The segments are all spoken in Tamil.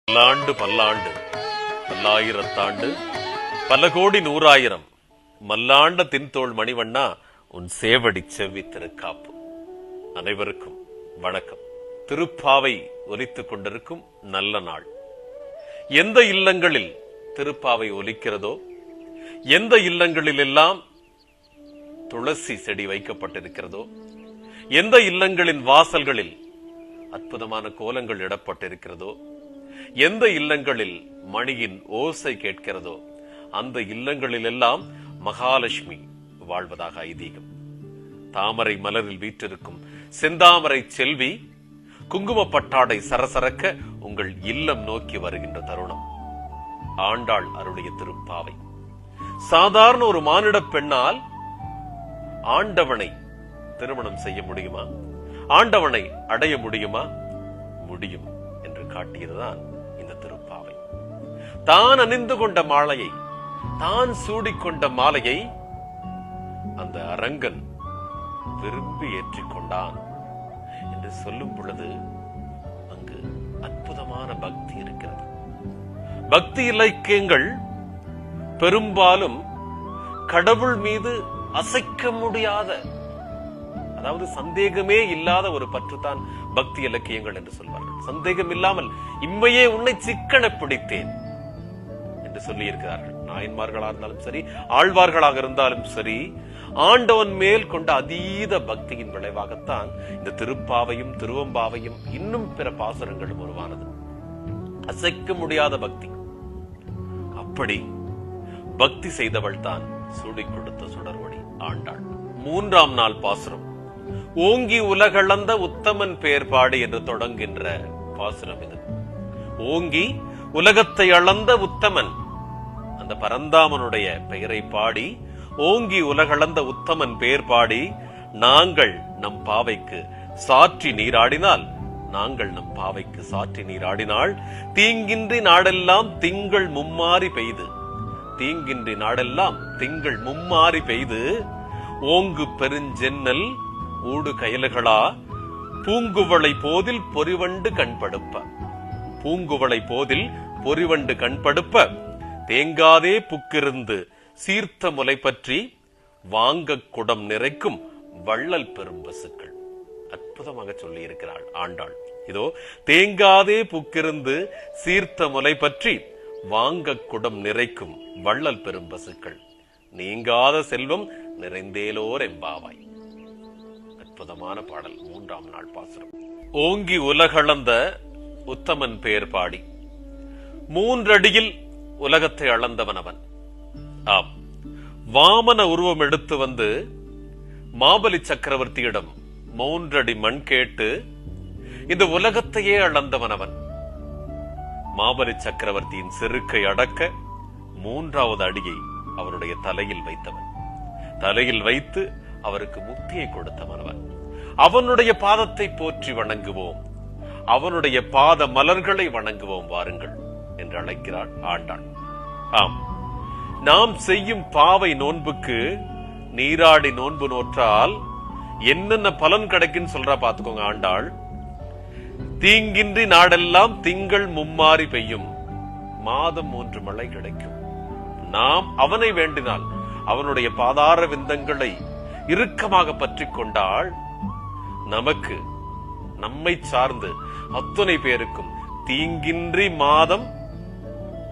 பல்லாண்டு பல்லாண்டு பல்லாயிரத்தாண்டு பல கோடி நூறாயிரம் மல்லாண்ட தின்தோள் மணிவண்ணா உன் சேவடி செவ்வி திருக்காப்பு. அனைவருக்கும் வணக்கம். திருப்பாவை ஒலித்துக் கொண்டிருக்கும் நல்ல நாள். எந்த இல்லங்களில் திருப்பாவை ஒலிக்கிறதோ, எந்த இல்லங்களில் எல்லாம் துளசி செடி வைக்கப்பட்டிருக்கிறதோ, எந்த இல்லங்களின் வாசல்களில் அற்புதமான கோலங்கள் இடப்பட்டிருக்கிறதோ, எந்த இல்லங்களில் மணியின் ஓசை கேட்கிறதோ, அந்த இல்லங்களில் எல்லாம் மகாலட்சுமி வாழ்வதாக ஐதீகம். தாமரை மலரில் வீற்றிருக்கும் செந்தாமரை செல்வி குங்கும பட்டாடை சரசரக்க உங்கள் இல்லம் நோக்கி வருகின்ற தருணம் ஆண்டாள் அருளிய திருப்பாவை. சாதாரண ஒரு மானிட பெண்ணால் ஆண்டவனை திருமணம் செய்ய முடியுமா? ஆண்டவனை அடைய முடியுமா? முடியும் என்று காட்டியதுதான் இந்த திருப்பாவை. தான் அணிந்து கொண்ட மாலையை, தான் சூடிக்கொண்ட மாலையை அந்த அரங்கன் விரும்பி ஏற்றிக்கொண்டான் என்று சொல்லும் பொழுது அங்கு அற்புதமான பக்தி இருக்கிறது. பக்தி இலக்கியங்கள் பெரும்பாலும் கடவுள் மீது அசைக்க முடியாத, அதாவது சந்தேகமே இல்லாத ஒரு பற்றுத்தான் பக்தி இலக்கியங்கள் என்று சொல்வார்கள். சந்தேகம் இல்லாமல் இம்மையே உன்னை சிக்கன பிடித்தேன் என்று சொல்லி இருக்கிறார்கள். நாயன்மார்களாக இருந்தாலும் சரி, ஆழ்வார்களாக இருந்தாலும் சரி, ஆண்டவன் மேல் கொண்ட அதீத பக்தியின் விளைவாகத்தான் இந்த திருப்பாவையும் திருவம்பாவையும் இன்னும் பிற பாசுரங்களும் உருவானது. அசைக்க முடியாத பக்தி. அப்படி பக்தி செய்தவள் தான் சூடிக் கொடுத்த சுடர்வடி ஆண்டாள். 3ஆம் நாள் பாசுரம். ஓங்கி உலகளந்த உத்தமன் பெயர் பாடி என்று தொடங்குகின்ற பாசுரம் இது. ஓங்கி உலகத்தை அளந்த உத்தமன், அந்த பரந்தாமனுடைய பெயரை பாடி, ஓங்கி உலகளந்த உத்தமன் பெயர் பாடி, நாங்கள் நம் பாவைக்கு சாற்றி நீராடினால், நாங்கள் நம் பாவைக்கு சாற்றி நீராடினால், தீங்கின்றி நாடெல்லாம் திங்கள் மும்மாறி பெய்து, தீங்கின்றி நாடெல்லாம் திங்கள் மும்மாறி பெய்து, ஓங்கு பெருஞ்சென்னல் ஊடு கயலுகளா பூங்குவளை போதில் பொறிவண்டு கண்படுப்ப, பூங்குவளை போதில் பொறிவண்டு கண்படுப்ப, தேங்காதே புக்கிருந்து சீர்த்த முலை பற்றி வாங்க குடம் நிறைக்கும் வள்ளல் பெரும் பசுக்கள். அற்புதமாக சொல்லி இருக்கிறாள் ஆண்டாள். இதோ தேங்காதே புக்கிருந்து சீர்த்த முலை பற்றி வாங்க குடம் நிறைக்கும் வள்ளல் பெரும் பசுக்கள், நீங்காத செல்வம் நிறைந்தேலோர் எம்பாவாய். அற்புதமான பாடல். 3ஆம் நாள் பாசுரம். ஓங்கி உலகளந்த உத்தமன் பெயர் பாடி, 3 அடியில் உலகத்தை அளந்தவன் அவன். ஆம், வாமன உருவம் எடுத்து வந்து மாபலி சக்கரவர்த்தியிடம் 3 அடி மண் கேட்டு இந்த உலகத்தையே அளந்தவன் அவன். மாபலி சக்கரவர்த்தியின் செருக்கை அடக்க 3வது அடியை அவருடைய தலையில் வைத்தவன். தலையில் வைத்து அவருக்கு முக்தியை கொடுத்தவன் அவன். அவனுடைய பாதத்தை போற்றி வணங்குவோம், அவனுடைய பாத மலர்களை வணங்குவோம் வாருங்கள் என்று அழைக்கிறாள் ஆண்டாள். ஆம், நாம் செய்யும் பாவை நோன்புக்கு நீராடி நோன்பு நோற்றால் என்னென்ன பலன் கிடைக்குன்னு சொல்றா பாத்துக்கோங்க ஆண்டாள். தீங்கின்றி நாடெல்லாம் திங்கள் மும்மாறி பெய்யும், மாதம் 3 மழை கிடைக்கும். நாம் அவனை வேண்டினால், அவனுடைய பாதார விந்தங்களை இறுக்கமாக பற்றி கொண்டால், நமக்கு, நம்மை சார்ந்து அத்தனை பேருக்கும் தீங்கின்றி மாதம்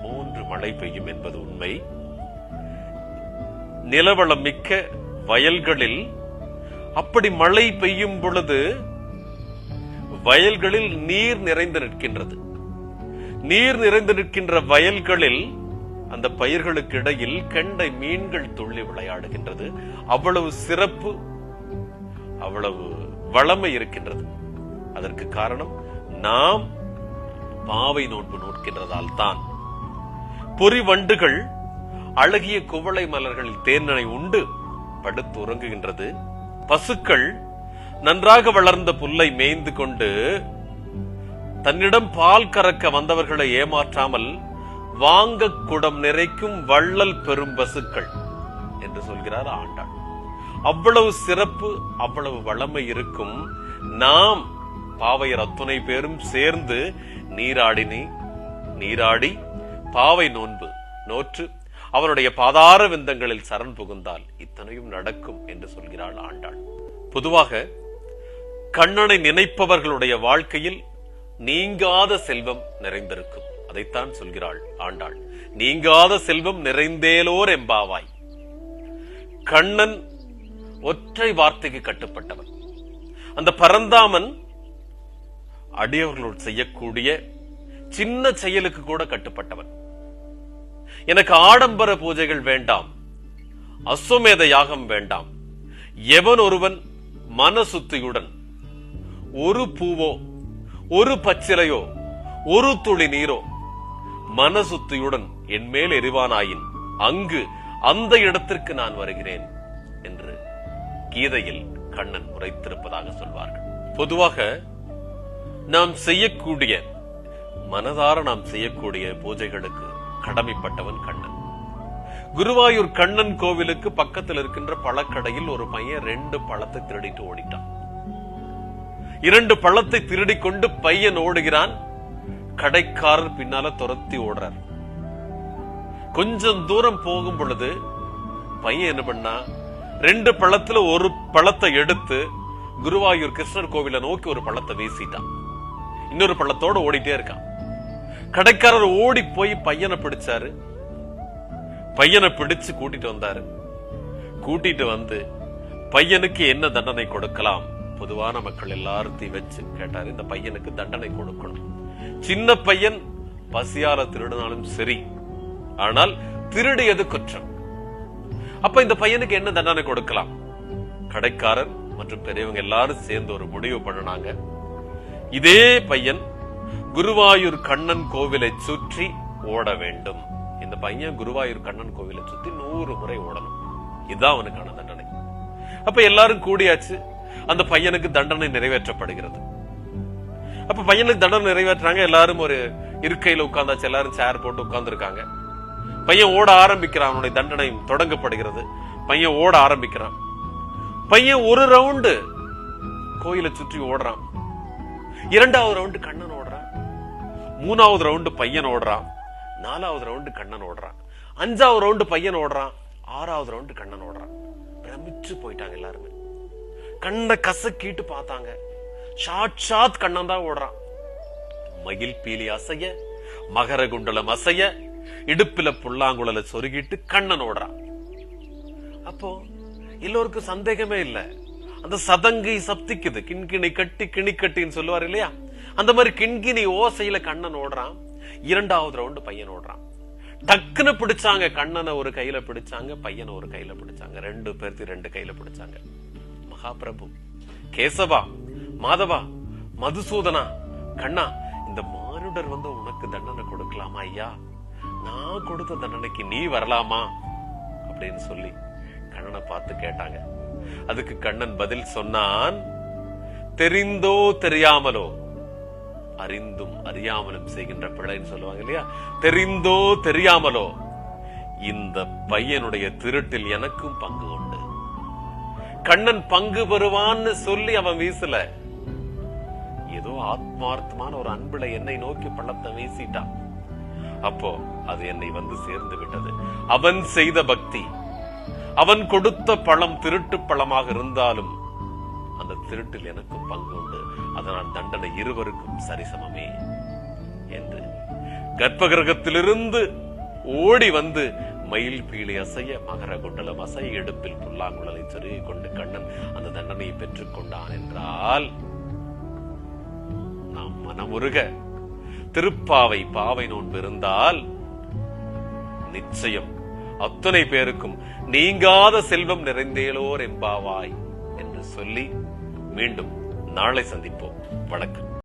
3 மழை பெய்யும் என்பது உண்மை. நிலவளம் மிக்க வயல்களில் அப்படி மழை பெய்யும் பொழுது வயல்களில் நீர் நிறைந்து நிற்கின்றது. நீர் நிறைந்து நிற்கின்ற வயல்களில் அந்த பயிர்களுக்கு இடையில் கெண்டை மீன்கள் துள்ளி விளையாடுகின்றது. அவ்வளவு சிறப்பு, அவ்வளவு வளமை இருக்கின்றது. அதற்கு காரணம் நாம் பாவை நோன்பு நோக்கின்றதால் தான். பொறி வண்டுகள் அழகிய குவளை மலர்களில் தேனை உண்டு படுத்து உறங்குகின்றது. பசுக்கள் நன்றாக வளர்ந்த புல்லை மேய்ந்து கொண்டு தன்னிடம் பால் கறக்க வந்தவர்களை ஏமாற்றாமல் வாங்க குடம் நிறைக்கும் வள்ளல் பெரும் பசுக்கள் என்று சொல்கிறார் ஆண்டாள். அவ்வளவு சிறப்பு, அவ்வளவு வளமை இருக்கும். நாம் பாவையர் அத்துணை பேரும் சேர்ந்து நீராடினி நீராடி பாவை நோன்பு நோற்று அவனுடைய பாதார விந்தங்களில் சரண் புகுந்தால் இத்தனையும் நடக்கும் என்று சொல்கிறாள் ஆண்டாள். பொதுவாக கண்ணனை நினைப்பவர்களுடைய வாழ்க்கையில் நீங்காத செல்வம் நிறைந்திருக்கும். அதைத்தான் சொல்கிறாள் ஆண்டாள். நீங்காத செல்வம் நிறைந்தேலோர் எம்பாவாய். கண்ணன் ஒற்றை வார்த்தைக்கு கட்டுப்பட்டவன். அந்த பரந்தாமன் அடியவர்களோடு செய்யக்கூடிய சின்ன செயலுக்கு கூட கட்டுப்பட்டவன். எனக்கு ஆடம்பர பூஜைகள் வேண்டாம், அஸ்வமேத யாகம் வேண்டாம், எவன் ஒருவன் மனசுத்தியுடன் ஒரு பூவோ ஒரு பச்சிலையோ ஒரு துளி நீரோ மனசுத்தியுடன் என் மேல் எரிவானாயின் அங்கு அந்த இடத்திற்கு நான் வருகிறேன் என்று கீதையில் கண்ணன் உரைத்திருப்பதாக சொல்வார்கள். பொதுவாக நாம் செய்யக்கூடிய மனதார நாம் செய்யக்கூடிய பூஜைகளுக்கு கடமைப்பட்டவன் கண்ணன். குருவாயூர் கண்ணன் கோவிலுக்கு பக்கத்தில் இருக்கின்ற பழக்கடையில் ஒரு பையன் 2 பழத்தை திருடிட்டு ஓடிட்டான். 2 பழத்தை திருடி கொண்டு பையன் ஓடுகிறான். கடைக்காரர் பின்னால துரத்தி ஓடுறார். கொஞ்சம் தூரம் போகும் பொழுது பையன் என்ன பண்ணா, 2 பழத்துல ஒரு பழத்தை எடுத்து குருவாயூர் கிருஷ்ணர் கோவிலை நோக்கி ஒரு பழத்தை வீசிட்டான். இன்னொரு பழத்தோட ஓடிட்டே இருக்கான். கடைக்காரர் ஓடி போய் பையனை பிடிச்சாரு. பையனை பிடிச்சு கூட்டிட்டு வந்தாரு. கூட்டிட்டு வந்து பையனுக்கு என்ன தண்டனை கொடுக்கலாம், பொதுவான மக்கள் எல்லாத்தையும் வச்சு கேட்டாரு. இந்த பையனுக்கு தண்டனை கொடுக்கணும். சின்ன பையன் பசியால திருடினாலும் சரி, ஆனால் திருடியது குற்றம். அப்ப இந்த பையனுக்கு என்ன தண்டனை கொடுக்கலாம்? கடைக்காரர் மற்றும் பெரியவங்க எல்லாரும் சேர்ந்து ஒரு முடிவு பண்ணினாங்க. இதே பையன் குருவாயூர் கண்ணன் கோவிலை சுற்றி ஓட வேண்டும். இந்த பையன் குருவாயூர் கண்ணன் கோவிலை சுற்றி 100 முறை ஓடணும். இதுதான் அவனுக்கான தண்டனை. அப்ப எல்லாரும் கூடியாச்சு. அந்த பையனுக்கு தண்டனை நிறைவேற்றப்படுகிறது. அப்ப பையனுக்கு தண்டனை நிறைவேற்றாங்க. எல்லாரும் ஒரு இருக்கையில உட்கார்ந்தாச்சு. எல்லாரும் சேர் போட்டு உட்கார்ந்து இருக்காங்க. பையன் ஓட ஆரம்பிக்கிறான். அவனுடைய தண்டனை தொடங்கப்படுகிறது. பையன் ஓட ஆரம்பிக்கிறான். பையன் ஒரு ரவுண்டு கோயிலை சுற்றி ஓடுறான். 2வது ரவுண்டு கண்ணன் ஓடுறான். 3வது ரவுண்டு பையன் ஓடுறான். 4வது ரவுண்டு கண்ணன் ஓடுறான். 5வது ரவுண்டு பையன் ஓடுறான். 6வது ரவுண்டு கண்ணன் ஓடுறான். பிரமிச்சு போயிட்டாங்க எல்லாருமே. கண்ணை கசக்கிட்டு பார்த்தாங்க. சாட்சாத் கண்ணன் தான் ஓடுறான். மயில் பீலி அசைய, மகர குண்டலம் அசைய, இடுப்புல புல்லாங்குழல சொருகிட்டு கண்ணன் ஓடுறான். அப்போ எல்லோருக்கும் சந்தேகமே இல்ல. அந்த சதங்கை சப்திக்குது. கிண்கிணி கட்டி கிணி கட்டின்னு சொல்லுவார் இல்லையா, அந்த மாதிரி கிண்கிணி ஓசையில கண்ணன் ஓடுறான். 2வது ரவுண்டு பையன் ஓடுறான். டக்குன்னு பிடிச்சாங்க. கண்ணனை ஒரு கையில பிடிச்சாங்க, பையனை ஒரு கையில பிடிச்சாங்க. 2 பேர்த்து 2 கையில பிடிச்சாங்க. மகாபிரபு, கேசவா, மாதவா, மதுசூதனா, கண்ணா, இந்த மானுடர் வந்து உனக்கு தண்டனை கொடுக்கலாமா ஐயா? நான் கொடுத்த தண்டனைக்கு நீ வரலாமா அப்படின்னு சொல்லி கண்ணனை பார்த்து கேட்டாங்க. அதுக்கு கண்ணன் பதில் சொன்னான். தெரிந்தோ தெரியாமலோ, அறிந்தும் அறியாமலும் செய்கின்ற பிழைன்னு சொல்லுவாங்க இல்லையா, தெரிந்தோ தெரியாமலோ இந்த பையனுடைய திருட்டில் எனக்கும் பங்கு உண்டு. கண்ணன் பங்கு பெறுவான்னு சொல்லி அவன் வீசல. ஏதோ ஆத்மார்த்தமான ஒரு அன்புல என்னை நோக்கி பள்ளத்தை வீசிட்டான். அப்போ அது என்னை வந்து சேர்ந்து விட்டது. அவன் செய்த பக்தி, அவன் கொடுத்த பழம் திருட்டு பழமாக இருந்தாலும் அந்த திருட்டில் எனக்கும் பங்கு உண்டு. அதனால் தண்டனை இருவருக்கும் சரிசமமே என்று கர்ப்பகிரகத்திலிருந்து ஓடி வந்து மயில் பீலி அசைய, மகர குண்டலம் அசைய, இடுப்பில் புல்லாங்குழலை சொருகி கொண்டு கண்ணன் அந்த தண்டனையை பெற்றுக் கொண்டான் என்றால், நாம் மனமுருக திருப்பாவை பாவை நோன்பு இருந்தால் நிச்சயம் அத்தனை பேருக்கும் நீங்காத செல்வம் நிறைந்தேலோர் எம்பாவாய் என்று சொல்லி மீண்டும் நாளை சந்திப்போம். வணக்கம்.